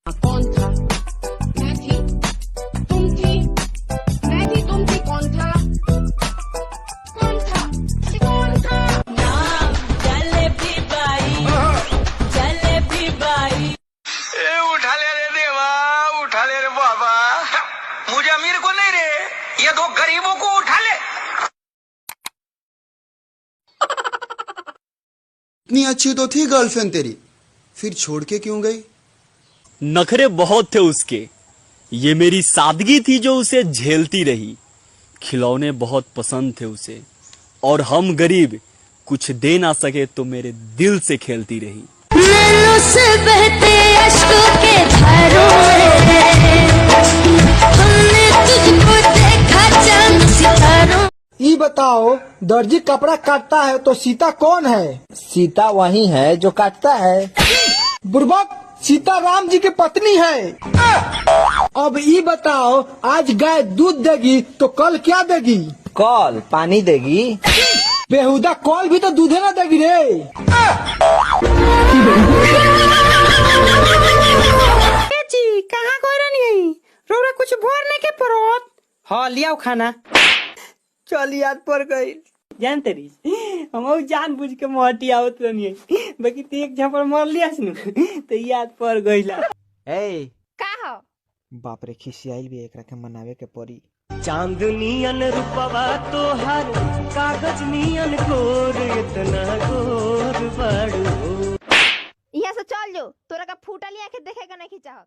कौन था? मैं थी, तुम थी, मैं थी, तुम थी, कौन था? कौन था? ये कौन था? नाम जलेबी बाई, जलेबी बाई। ए उठा ले रे देवा, उठा ले रे बाबा, मुझे अमीर को नहीं रे, ये दो गरीबों को उठा ले। इतनी अच्छी तो थी गर्लफ्रेंड तेरी, फिर छोड़ के क्यों गई? नखरे बहुत थे उसके, ये मेरी सादगी थी जो उसे झेलती रही। खिलौने बहुत पसंद थे उसे, और हम गरीब कुछ दे ना सके तो मेरे दिल से खेलती रही। नैनों से बहते अश्कों के धारों हमने तुझको देखा चांद सितारों। ये बताओ, दर्जी कपड़ा काटता है तो सीता कौन है? सीता वही है जो काटता है। बुर्बक, सीता राम जी की पत्नी है। अब ये बताओ, आज गाय दूध देगी तो कल क्या देगी? कल पानी देगी। बेहुदा कल भी तो दूधे ना देगी रे। जी कहाँ गए रहनी? रोरा कुछ भरने के परोत। हाँ लियाओ खाना। चल याद पर गई। जान तेरी हम जान बुझ के मोहटी आवत रहनी, बाकी तू एक झपड़ मार लिया तो याद पर गईला। ए का हो? बाप रे, खिसियाइल भी एकरा के मनावे के पड़ी। चांदनियन रूपवा तोहार कागज नियन गोर, इतना गोर बाड़ू। यहाँ से चल जो, तोरा का फूटा लिया के देखेगा नहीं चाहत।